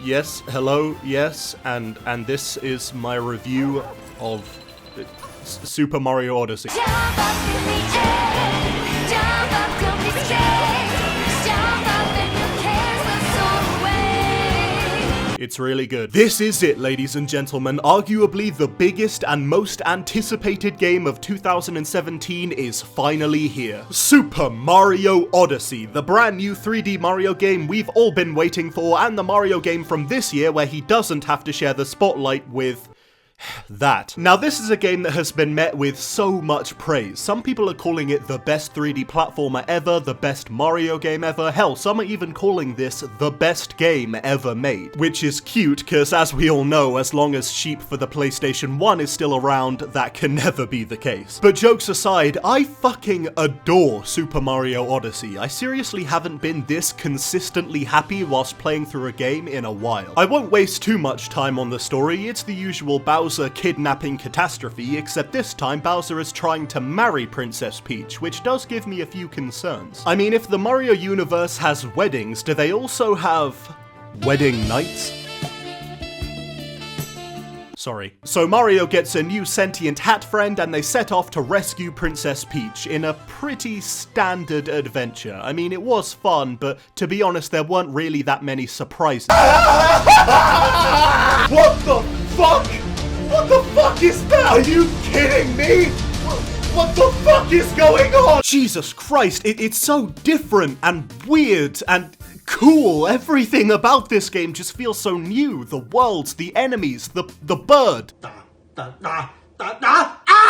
Yes, hello, yes, and this is my review of Super Mario Odyssey. Jump up in the air, jump up, don't be scared. Jump up and your cares will soar away. It's really good. This is it, ladies and gentlemen. Arguably the biggest and most anticipated game of 2017 is finally here. Super Mario Odyssey, the brand new 3D Mario game we've all been waiting for, and the Mario game from this year where he doesn't have to share the spotlight with that. Now, this is a game that has been met with so much praise. Some people are calling it the best 3D platformer ever, the best Mario game ever. Hell, some are even calling this the best game ever made. Which is cute, because as we all know, as long as sheep for the PlayStation 1 is still around, that can never be the case. But jokes aside, I fucking adore Super Mario Odyssey. I seriously haven't been this consistently happy whilst playing through a game in a while. I won't waste too much time on the story. It's the usual Bowser kidnapping catastrophe, except this time Bowser is trying to marry Princess Peach, which does give me a few concerns. I mean, if the Mario universe has weddings, do they also have wedding nights? Sorry. So Mario gets a new sentient hat friend and they set off to rescue Princess Peach in a pretty standard adventure. I mean, it was fun, but to be honest, there weren't really that many surprises. What the fuck? What the fuck is that? Are you kidding me? What the fuck is going on? Jesus Christ, it's so different and weird and cool. Everything about this game just feels so new. The worlds, the enemies, the bird.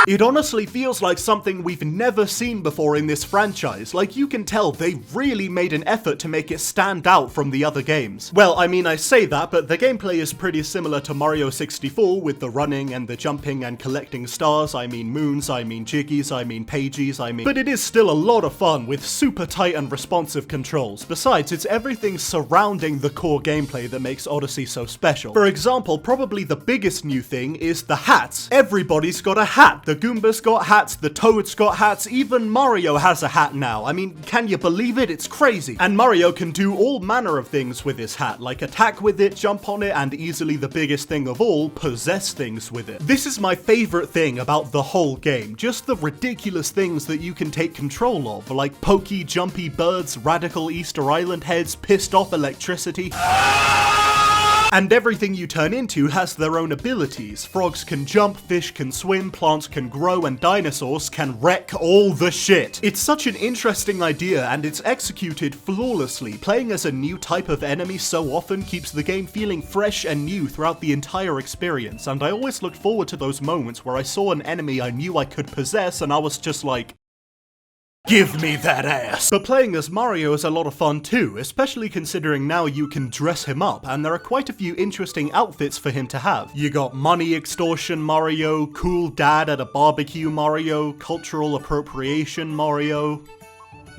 It honestly feels like something we've never seen before in this franchise. Like, you can tell they really made an effort to make it stand out from the other games. Well, I mean, I say that, but the gameplay is pretty similar to Mario 64 with the running and the jumping and collecting stars. I mean moons, I mean jiggies, I mean pages, I mean... But it is still a lot of fun with super tight and responsive controls. Besides, it's everything surrounding the core gameplay that makes Odyssey so special. For example, probably the biggest new thing is the hats. Everybody's got a hat. The Goombas got hats, the Toads got hats, even Mario has a hat now. I mean, can you believe it? It's crazy. And Mario can do all manner of things with his hat, like attack with it, jump on it, and easily the biggest thing of all, possess things with it. This is my favorite thing about the whole game, just the ridiculous things that you can take control of, like pokey, jumpy birds, radical Easter Island heads, pissed off electricity. And everything you turn into has their own abilities. Frogs can jump, fish can swim, plants can grow, and dinosaurs can wreck all the shit. It's such an interesting idea, and it's executed flawlessly. Playing as a new type of enemy so often keeps the game feeling fresh and new throughout the entire experience, and I always looked forward to those moments where I saw an enemy I knew I could possess, and I was just like, give me that ass! But playing as Mario is a lot of fun too, especially considering now you can dress him up, and there are quite a few interesting outfits for him to have. You got money extortion Mario, cool dad at a barbecue Mario, cultural appropriation Mario,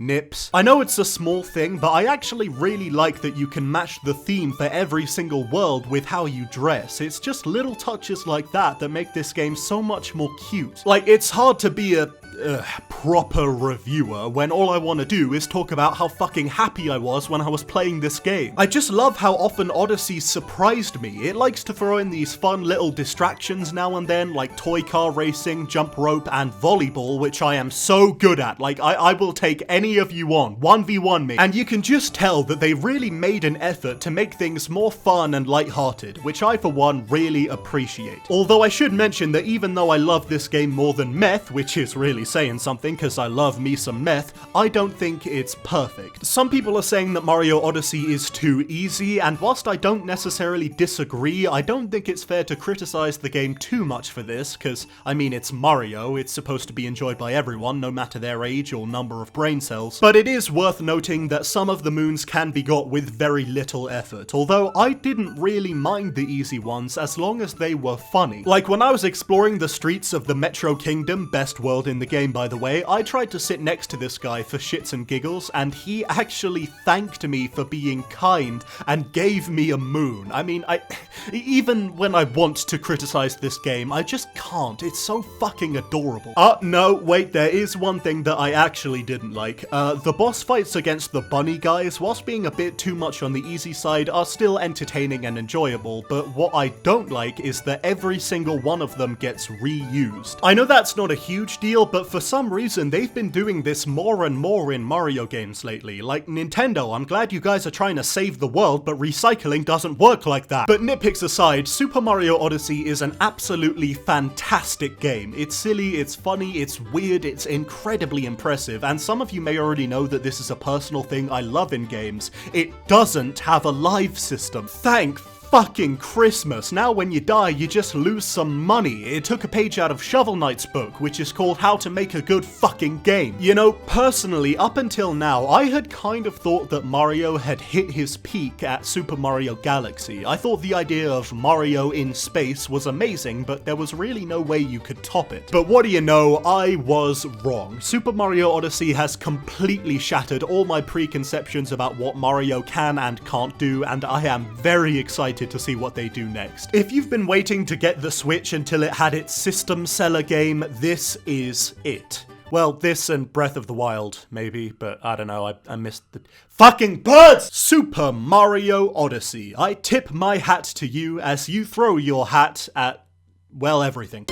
nips. I know it's a small thing, but I actually really like that you can match the theme for every single world with how you dress. It's just little touches like that that make this game so much more cute. Like, it's hard to be a proper reviewer when all I want to do is talk about how fucking happy I was when I was playing this game. I just love how often Odyssey surprised me. It likes to throw in these fun little distractions now and then, like toy car racing, jump rope, and volleyball, which I am so good at. Like, I will take any of you on, 1v1 me. And you can just tell that they really made an effort to make things more fun and lighthearted, which I for one really appreciate. Although I should mention that even though I love this game more than meth, which is really saying something because I love me some meth, I don't think it's perfect. Some people are saying that Mario Odyssey is too easy, and whilst I don't necessarily disagree, I don't think it's fair to criticize the game too much for this, because, I mean, it's Mario, it's supposed to be enjoyed by everyone, no matter their age or number of brain cells. But it is worth noting that some of the moons can be got with very little effort, although I didn't really mind the easy ones as long as they were funny. Like when I was exploring the streets of the Metro Kingdom, best world in the game, game, by the way, I tried to sit next to this guy for shits and giggles, and he actually thanked me for being kind and gave me a moon. I mean, even when I want to criticize this game, I just can't. It's so fucking adorable. No, wait, there is one thing that I actually didn't like. The boss fights against the bunny guys, whilst being a bit too much on the easy side, are still entertaining and enjoyable, but what I don't like is that every single one of them gets reused. I know that's not a huge deal, but for some reason they've been doing this more and more in Mario games lately. Like, Nintendo, I'm glad you guys are trying to save the world, but recycling doesn't work like that. But nitpicks aside, Super Mario Odyssey is an absolutely fantastic game. It's silly, it's funny, it's weird, it's incredibly impressive, and some of you may already know that this is a personal thing I love in games. It doesn't have a live system. Thank fucking Christmas. Now when you die, you just lose some money. It took a page out of Shovel Knight's book, which is called How to Make a Good Fucking Game. You know, personally, up until now, I had kind of thought that Mario had hit his peak at Super Mario Galaxy. I thought the idea of Mario in space was amazing, but there was really no way you could top it. But what do you know, I was wrong. Super Mario Odyssey has completely shattered all my preconceptions about what Mario can and can't do, and I am very excited to see what they do next. If you've been waiting to get the Switch until it had its system seller game, this is it. Well, this and Breath of the Wild, maybe, but I don't know, I missed the fucking birds! Super Mario Odyssey. I tip my hat to you as you throw your hat at, well, everything.